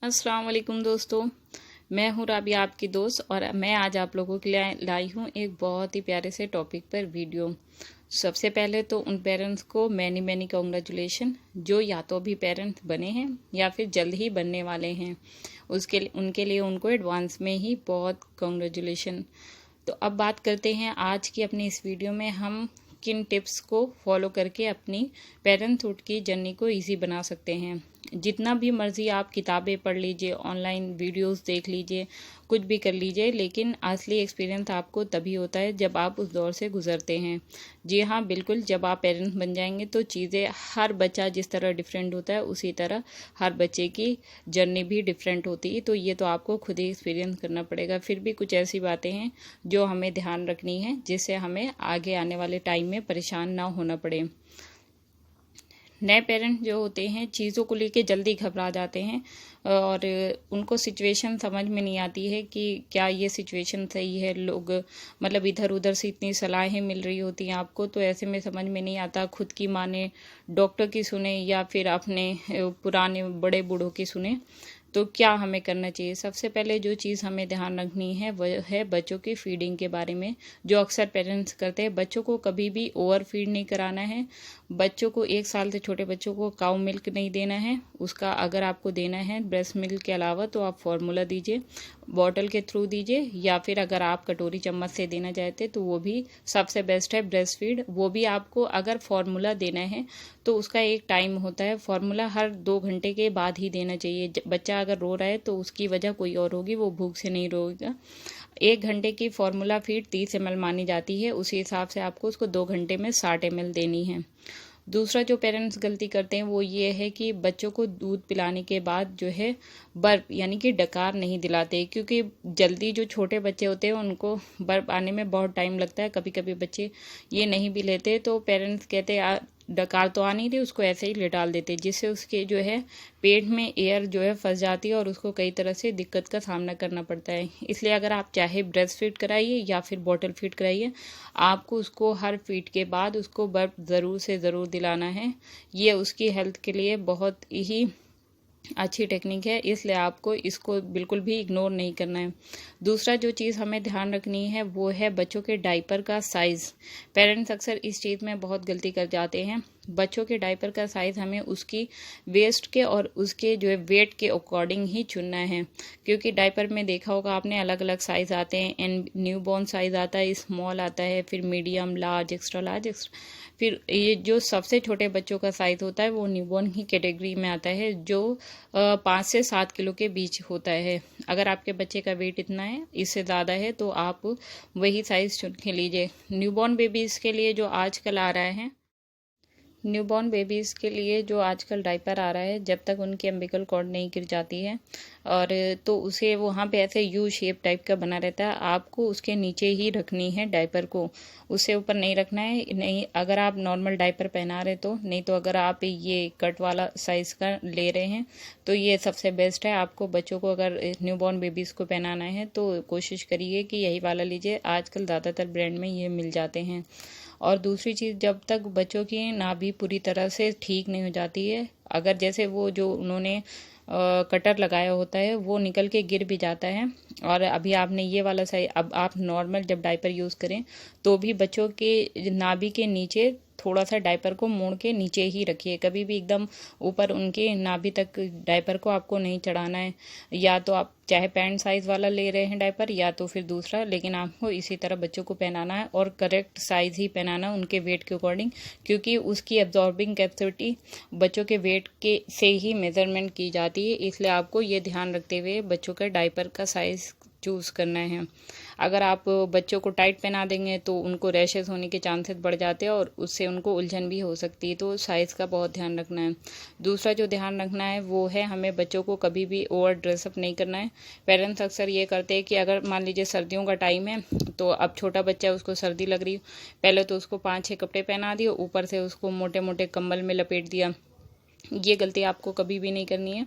अस्सलाम वालेकुम दोस्तों, मैं हूँ राबिया आपकी दोस्त और मैं आज आप लोगों के लिए लाई हूँ एक बहुत ही प्यारे से टॉपिक पर वीडियो। सबसे पहले तो उन पेरेंट्स को मैनी मैनी कॉन्ग्रेचुलेशन जो या तो अभी पेरेंट्स बने हैं या फिर जल्द ही बनने वाले हैं, उनके लिए उनको एडवांस में ही बहुत कॉन्ग्रेचुलेशन। तो अब बात करते हैं आज की अपनी इस वीडियो में हम किन टिप्स को फॉलो करके अपनी पेरेंटहुड की जर्नी को इजी बना सकते हैं। जितना भी मर्जी आप किताबें पढ़ लीजिए, ऑनलाइन वीडियोस देख लीजिए, कुछ भी कर लीजिए, लेकिन असली एक्सपीरियंस आपको तभी होता है जब आप उस दौर से गुजरते हैं। जी हाँ, बिल्कुल, जब आप पेरेंट्स बन जाएंगे तो चीज़ें, हर बच्चा जिस तरह डिफरेंट होता है उसी तरह हर बच्चे की जर्नी भी डिफरेंट होती है। तो ये तो आपको खुद ही एक्सपीरियंस करना पड़ेगा। फिर भी कुछ ऐसी बातें हैं जो हमें ध्यान रखनी है जिससे हमें आगे आने वाले टाइम में परेशान ना होना पड़े। नए पेरेंट जो होते हैं चीज़ों को लेके जल्दी घबरा जाते हैं और उनको सिचुएशन समझ में नहीं आती है कि क्या ये सिचुएशन सही है। लोग मतलब इधर उधर से इतनी सलाहें मिल रही होती हैं आपको, तो ऐसे में समझ में नहीं आता खुद की माने, डॉक्टर की सुने या फिर अपने पुराने बड़े बूढ़ों की सुने। तो क्या हमें करना चाहिए? सबसे पहले जो चीज़ हमें ध्यान रखनी है वह है बच्चों की फीडिंग के बारे में, जो अक्सर पेरेंट्स करते हैं। बच्चों को कभी भी ओवर फीड नहीं कराना है। बच्चों को 1 साल से छोटे बच्चों को काऊ मिल्क नहीं देना है। उसका अगर आपको देना है ब्रेस्ट मिल्क के अलावा तो आप फार्मूला दीजिए, बॉटल के थ्रू दीजिए, या फिर अगर आप कटोरी चम्मच से देना चाहते तो वो भी सबसे बेस्ट है ब्रेस्ट फीड। वो भी आपको अगर फार्मूला देना है तो उसका एक टाइम होता है। फार्मूला हर 2 घंटे के बाद ही देना चाहिए। बच्चा अगर रो रहा है तो उसकी वजह कोई और होगी, वो भूख से नहीं रोएगा। 1 घंटे की फार्मूला फीड 30 ml मानी जाती है, उसी हिसाब से आपको उसको 2 घंटे में 60 ml देनी है। दूसरा जो पेरेंट्स गलती करते हैं वो ये है कि बच्चों को दूध पिलाने के बाद जो है बर्प यानी कि डकार नहीं दिलाते, क्योंकि जल्दी जो छोटे बच्चे होते हैं उनको बर्प आने में बहुत टाइम लगता है। कभी कभी बच्चे ये नहीं भी लेते तो पेरेंट्स कहते हैं डकार तो आ नहीं रही, उसको ऐसे ही लेटाल देते, जिससे उसके जो है पेट में एयर जो है फंस जाती है और उसको कई तरह से दिक्कत का सामना करना पड़ता है। इसलिए अगर आप चाहे ब्रेस्ट फीड कराइए या फिर बॉटल फीड कराइए, आपको उसको हर फीड के बाद उसको बर्प ज़रूर से ज़रूर दिलाना है। ये उसकी हेल्थ के लिए बहुत ही अच्छी टेक्निक है, इसलिए आपको इसको बिल्कुल भी इग्नोर नहीं करना है। दूसरा जो चीज़ हमें ध्यान रखनी है वो है बच्चों के डायपर का साइज़। पेरेंट्स अक्सर इस चीज़ में बहुत गलती कर जाते हैं। बच्चों के डायपर का साइज़ हमें उसकी वेस्ट के और उसके जो है वेट के अकॉर्डिंग ही चुनना है, क्योंकि डायपर में देखा होगा आपने अलग अलग साइज़ आते हैं। एंड न्यू बॉर्न साइज़ आता है, स्मॉल आता है, फिर मीडियम, लार्ज, एक्स्ट्रा लार्ज, फिर ये जो सबसे छोटे बच्चों का साइज़ होता है वो न्यूबॉर्न ही कैटेगरी में आता है, जो 5 से 7 किलो के बीच होता है। अगर आपके बच्चे का वेट इतना है, इससे ज़्यादा है, तो आप वही साइज़ चुन के लीजिए। न्यूबॉर्न बेबीज़ के लिए जो आजकल आ रहा है, न्यूबॉर्न बेबीज़ के लिए जो आजकल डायपर आ रहा है, जब तक उनकी अम्बिकल कॉर्ड नहीं गिर जाती है और तो उसे वहाँ पे ऐसे यू शेप टाइप का बना रहता है, आपको उसके नीचे ही रखनी है डायपर को, उससे ऊपर नहीं रखना है। नहीं, अगर आप नॉर्मल डायपर पहना रहे तो, नहीं तो अगर आप ये कट वाला साइज़ का ले रहे हैं तो ये सबसे बेस्ट है। आपको बच्चों को अगर न्यूबॉर्न बेबीज़ को पहनाना है तो कोशिश करिए कि यही वाला लीजिए। आजकल ज़्यादातर ब्रांड में ये मिल जाते हैं। और दूसरी चीज़, जब तक बच्चों की नाभि पूरी तरह से ठीक नहीं हो जाती है, अगर जैसे वो जो उन्होंने कटर लगाया होता है वो निकल के गिर भी जाता है, और अभी आपने ये वाला सही, अब आप नॉर्मल जब डायपर यूज़ करें तो भी बच्चों के नाभि के नीचे थोड़ा सा डायपर को मोड़ के नीचे ही रखिए। कभी भी एकदम ऊपर उनके नाभि तक डायपर को आपको नहीं चढ़ाना है। या तो आप चाहे पैंट साइज़ वाला ले रहे हैं डायपर या तो फिर दूसरा, लेकिन आपको इसी तरह बच्चों को पहनाना है और करेक्ट साइज़ ही पहनाना है उनके वेट के अकॉर्डिंग, क्योंकि उसकी एब्जॉर्बिंग कैपेसिटी बच्चों के वेट के से ही मेज़रमेंट की जाती है। इसलिए आपको ये ध्यान रखते हुए बच्चों का डायपर का साइज़ चूज़ करना है। अगर आप बच्चों को टाइट पहना देंगे तो उनको रैशेस होने के चांसेस बढ़ जाते हैं और उससे उनको उलझन भी हो सकती है, तो साइज़ का बहुत ध्यान रखना है। दूसरा जो ध्यान रखना है वो है हमें बच्चों को कभी भी ओवर ड्रेसअप नहीं करना है। पेरेंट्स अक्सर ये करते हैं कि अगर मान लीजिए सर्दियों का टाइम है तो अब छोटा बच्चा है, उसको सर्दी लग रही, पहले तो उसको 5-6 कपड़े पहना दिए, ऊपर से उसको मोटे मोटे कंबल में लपेट दिया। ये गलती आपको कभी भी नहीं करनी है,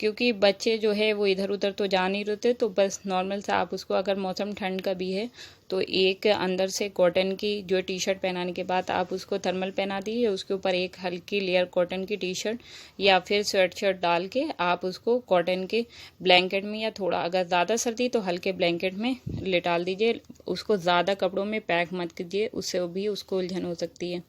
क्योंकि बच्चे जो है वो इधर उधर तो जा नहीं रहते, तो बस नॉर्मल सा आप उसको, अगर मौसम ठंड का भी है तो एक अंदर से कॉटन की जो टी शर्ट पहनाने के बाद आप उसको थर्मल पहना दीजिए, उसके ऊपर एक हल्की लेयर कॉटन की टी शर्ट या फिर स्वेट शर्ट डाल के आप उसको कॉटन के ब्लैंकेट में, या थोड़ा अगर ज़्यादा सर्दी तो हल्के ब्लैंकेट में लेटाल दीजिए। उसको ज़्यादा कपड़ों में पैक मत कीजिए, उससे भी उसको उलझन हो सकती है।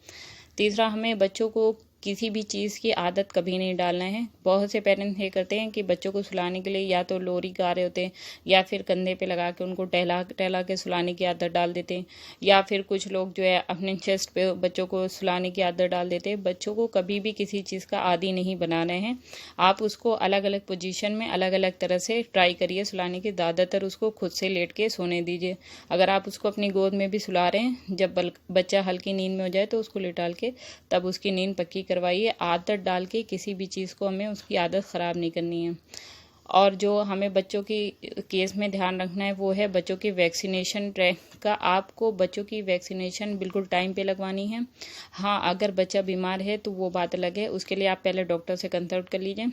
तीसरा, हमें बच्चों को किसी भी चीज़ की आदत कभी नहीं डालना है। बहुत से पेरेंट्स ये करते हैं कि बच्चों को सुलाने के लिए या तो लोरी गा रहे होते हैं या फिर कंधे पे लगा के उनको टहला टहला के सुलाने की आदत डाल देते हैं, या फिर कुछ लोग जो है अपने चेस्ट पे बच्चों को सुलाने की आदत डाल देते हैं। बच्चों को कभी भी किसी चीज़ का आदी नहीं बनाना है। आप उसको अलग अलग पोजीशन में अलग अलग तरह से ट्राई करिए सुलाने की। ज़्यादातर उसको खुद से लेट के सोने दीजिए। अगर आप उसको अपनी गोद में भी सुला रहे हैं, जब बच्चा हल्की नींद में हो जाए तो उसको लेटाल के तब उसकी नींद पक्की करवाइए। आदत डाल के किसी भी चीज़ को हमें उसकी आदत ख़राब नहीं करनी है। और जो हमें बच्चों की केस में ध्यान रखना है वो है बच्चों की वैक्सीनेशन ट्रैक का। आपको बच्चों की वैक्सीनेशन बिल्कुल टाइम पे लगवानी है। हाँ, अगर बच्चा बीमार है तो वो बात अलग है, उसके लिए आप पहले डॉक्टर से कंसल्ट कर लीजिए।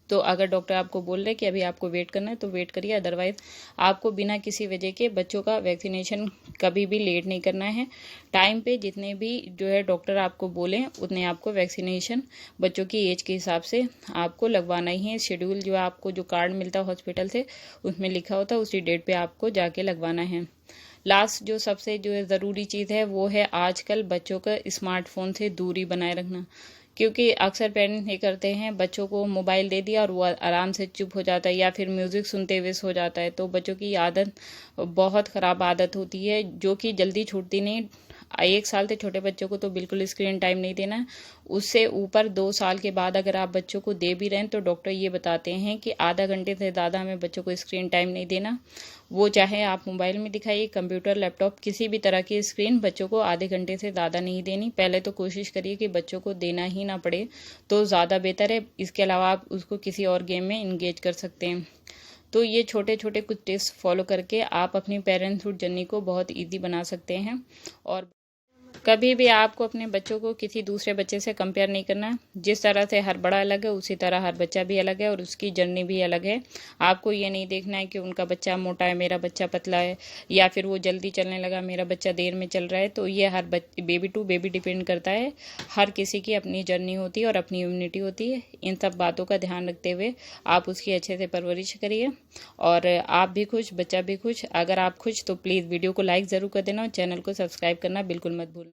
तो अगर डॉक्टर आपको बोल रहे कि अभी आपको वेट करना है तो वेट करिए, अदरवाइज आपको बिना किसी वजह के बच्चों का वैक्सीनेशन कभी भी लेट नहीं करना है। टाइम पे जितने भी जो है डॉक्टर आपको बोले उतने आपको वैक्सीनेशन बच्चों की एज के हिसाब से आपको लगवाना ही है। शेड्यूल जो आपको जो कार्ड मिलता है हॉस्पिटल से उसमें लिखा होता है, उसी डेट पे आपको जाके लगवाना है। लास्ट जो सबसे जो ज़रूरी चीज़ है वो है आजकल बच्चों का स्मार्टफोन से दूरी बनाए रखना। क्योंकि अक्सर पेरेंट्स ये करते हैं, बच्चों को मोबाइल दे दिया और वो आराम से चुप हो जाता है या फिर म्यूज़िक सुनते हुए सो जाता है। तो बच्चों की आदत बहुत ख़राब आदत होती है जो कि जल्दी छूटती नहीं। 1 साल से छोटे बच्चों को तो बिल्कुल स्क्रीन टाइम नहीं देना है। उससे ऊपर 2 साल के बाद अगर आप बच्चों को दे भी रहे हैं तो डॉक्टर ये बताते हैं कि आधा घंटे से ज़्यादा हमें बच्चों को स्क्रीन टाइम नहीं देना। वो चाहे आप मोबाइल में दिखाइए, कंप्यूटर, लैपटॉप, किसी भी तरह की स्क्रीन बच्चों को आधे घंटे से ज़्यादा नहीं देनी। पहले तो कोशिश करिए कि बच्चों को देना ही ना पड़े तो ज़्यादा बेहतर है। इसके अलावा आप उसको किसी और गेम में इंगेज कर सकते हैं। तो ये छोटे छोटे कुछ टिप्स फॉलो करके आप अपनी पेरेंटहुड जर्नी को बहुत ईजी बना सकते हैं। और कभी भी आपको अपने बच्चों को किसी दूसरे बच्चे से कंपेयर नहीं करना है। जिस तरह से हर बड़ा अलग है उसी तरह हर बच्चा भी अलग है और उसकी जर्नी भी अलग है। आपको ये नहीं देखना है कि उनका बच्चा मोटा है, मेरा बच्चा पतला है, या फिर वो जल्दी चलने लगा, मेरा बच्चा देर में चल रहा है। तो ये हर बेबी टू बेबी डिपेंड करता है। हर किसी की अपनी जर्नी होती है और अपनी इम्यूनिटी होती है। इन सब बातों का ध्यान रखते हुए आप उसकी अच्छे से परवरिश करिए और आप भी खुश, बच्चा भी खुश। अगर आप खुश तो प्लीज़ वीडियो को लाइक ज़रूर कर देना और चैनल को सब्सक्राइब करना बिल्कुल मत भूलना।